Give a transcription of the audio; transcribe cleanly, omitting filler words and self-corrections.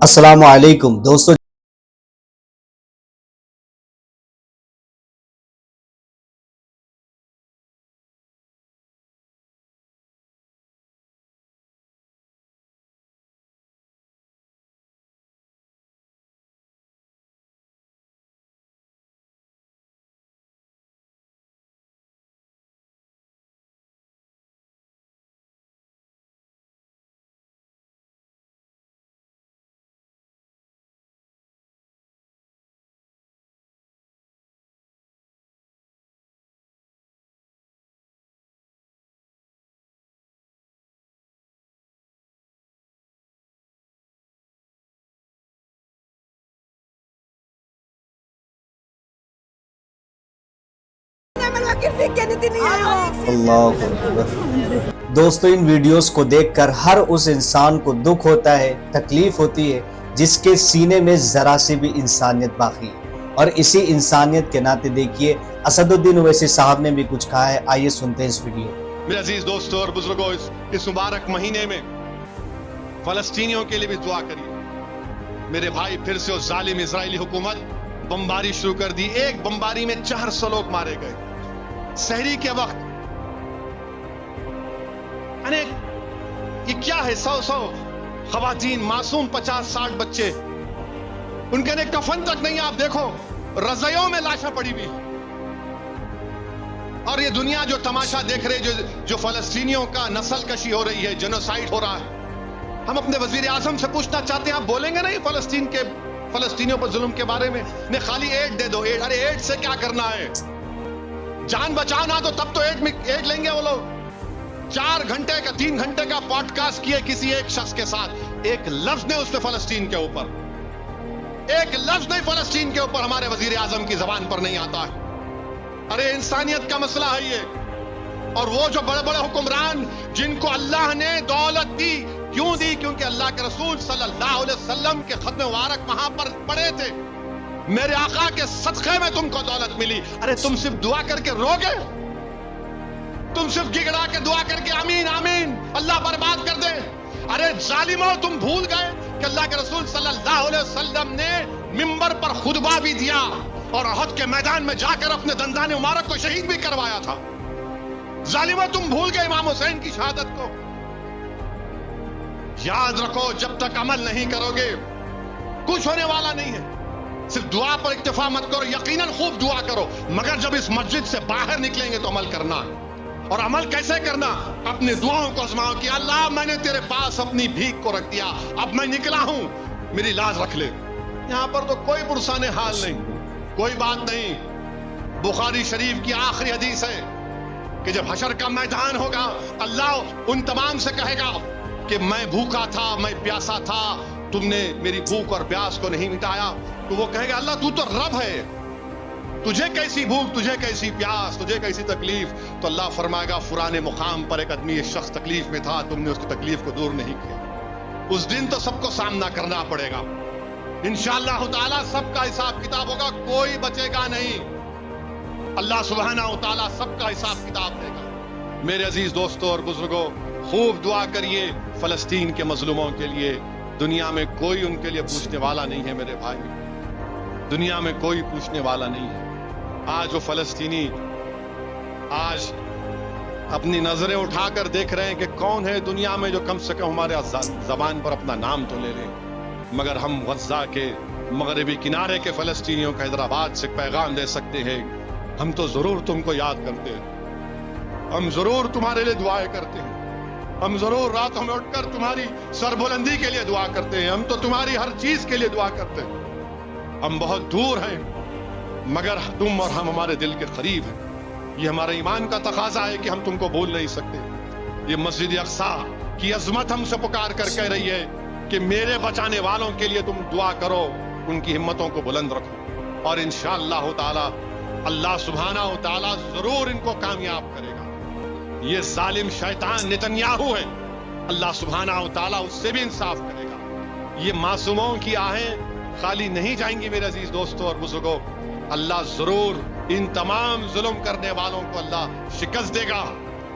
السلام علیکم دوستو، اللہ اکبر۔ دوستو، ان ویڈیوز کو دیکھ کر ہر اس انسان کو دکھ ہوتا ہے، تکلیف ہوتی ہے جس کے سینے میں ذرا سی بھی انسانیت باقی ہے، اور اسی انسانیت کے ناطے دیکھیے اسد الدین اویسی صاحب نے بھی کچھ کہا ہے۔ آئیے سنتے ہیں اس ویڈیو۔ میرے عزیز دوستو اور بزرگوں، اس مبارک مہینے میں فلسطینیوں کے لیے بھی دعا کریے۔ میرے بھائی، پھر سے اس ظالم اسرائیلی حکومت بمباری شروع کر دی۔ ایک بمباری میں 400 لوگ مارے گئے سحری کے وقت۔ یہ کیا ہے؟ 100 خواتین، معصوم 50-60 بچے، ان کے لیے کفن تک نہیں۔ آپ دیکھو رضائیوں میں لاشیں پڑی ہوئی، اور یہ دنیا جو تماشا دیکھ رہے، جو فلسطینیوں کا نسل کشی ہو رہی ہے، جنوسائیڈ ہو رہا ہے۔ ہم اپنے وزیر اعظم سے پوچھنا چاہتے ہیں، آپ بولیں گے نہیں فلسطینیوں پر ظلم کے بارے میں؟ نہیں، خالی ایڈ دے دو۔ ایڈ؟ ارے ایڈ سے کیا کرنا ہے؟ جان بچانا تو تب تو ایڈ لیں گے وہ لوگ۔ 4 گھنٹے کا 3 گھنٹے کا پوڈ کاسٹ کیے کسی ایک شخص کے ساتھ، ایک لفظ نے اس نے فلسطین کے اوپر، ایک لفظ نہیں فلسطین کے اوپر ہمارے وزیر اعظم کی زبان پر نہیں آتا ہے۔ ارے انسانیت کا مسئلہ ہے یہ۔ اور وہ جو بڑے بڑے حکمران جن کو اللہ نے دولت دی، کیوں دی؟ کیونکہ اللہ کے رسول صلی اللہ علیہ وسلم کے ختم مبارک وہاں پر پڑے تھے۔ میرے آقا کے صدقے میں تم کو دولت ملی۔ ارے تم صرف دعا کر کے رو گے؟ تم صرف گڑگڑا کے دعا کر کے آمین آمین اللہ برباد کر دے؟ ارے ظالموں، تم بھول گئے کہ اللہ کے رسول صلی اللہ علیہ وسلم نے منبر پر خطبہ بھی دیا اور احد کے میدان میں جا کر اپنے دندان مبارک کو شہید بھی کروایا تھا۔ ظالموں، تم بھول گئے امام حسین کی شہادت کو۔ یاد رکھو، جب تک عمل نہیں کرو گے کچھ ہونے والا نہیں ہے۔ صرف دعا پر اکتفا مت کرو، یقیناً خوب دعا کرو، مگر جب اس مسجد سے باہر نکلیں گے تو عمل کرنا ہے۔ اور عمل کیسے کرنا؟ اپنی دعاؤں کو آزماؤ کہ اللہ، میں نے تیرے پاس اپنی بھیک کو رکھ دیا، اب میں نکلا ہوں، میری لاز رکھ لے۔ یہاں پر تو کوئی پرسان حال نہیں، کوئی بات نہیں۔ بخاری شریف کی آخری حدیث ہے کہ جب حشر کا میدان ہوگا، اللہ ان تمام سے کہے گا کہ میں بھوکا تھا، میں پیاسا تھا، تم نے میری بھوک اور پیاس کو نہیں مٹایا۔ تو وہ کہے گا، اللہ تو رب ہے، تجھے کیسی بھوک، تجھے کیسی پیاس، تجھے کیسی تکلیف؟ تو اللہ فرمائے گا، فلانے مقام پر ایک آدمی، ایک شخص تکلیف میں تھا، تم نے اس کی تکلیف کو دور نہیں کیا۔ اس دن تو سب کو سامنا کرنا پڑے گا انشاءاللہ تعالی، سب کا حساب کتاب ہوگا، کوئی بچے گا نہیں۔ اللہ سبحانہ و تعالی سب کا حساب کتاب دے گا۔ میرے عزیز دوستوں اور بزرگوں، خوب دعا کریے فلسطین کے مظلوموں کے لیے۔ دنیا میں کوئی ان کے لیے پوچھنے والا نہیں ہے میرے بھائی، دنیا میں کوئی پوچھنے والا نہیں ہے۔ آج وہ فلسطینی آج اپنی نظریں اٹھا کر دیکھ رہے ہیں کہ کون ہے دنیا میں جو کم سے کم ہمارے زبان پر اپنا نام تو لے لے۔ مگر ہم غزہ کے مغربی کنارے کے فلسطینیوں کا حیدرآباد سے پیغام دے سکتے ہیں، ہم تو ضرور تم کو یاد کرتے ہیں، ہم ضرور تمہارے لیے دعائیں کرتے ہیں، ہم ضرور راتوں میں اٹھ کر تمہاری سربلندی کے لیے دعا کرتے ہیں، ہم تو تمہاری ہر چیز کے لیے دعا کرتے ہیں۔ ہم بہت دور ہیں مگر تم اور ہم ہمارے دل کے قریب ہیں۔ یہ ہمارے ایمان کا تقاضا ہے کہ ہم تم کو بھول نہیں سکتے۔ یہ مسجد اقصیٰ کی عظمت ہم سے پکار کر کہہ رہی ہے کہ میرے بچانے والوں کے لیے تم دعا کرو، ان کی ہمتوں کو بلند رکھو، اور انشاءاللہ تعالی اللہ سبحانہ و تعالی ضرور ان کو کامیاب کرے گا۔ یہ ظالم شیطان نتنیاہو ہے، اللہ سبحانہ و تعالی اس سے بھی انصاف کرے گا۔ یہ معصوموں کی آہیں خالی نہیں جائیں گی میرے عزیز دوستوں اور بزرگوں۔ اللہ ضرور ان تمام ظلم کرنے والوں کو اللہ شکست دے گا،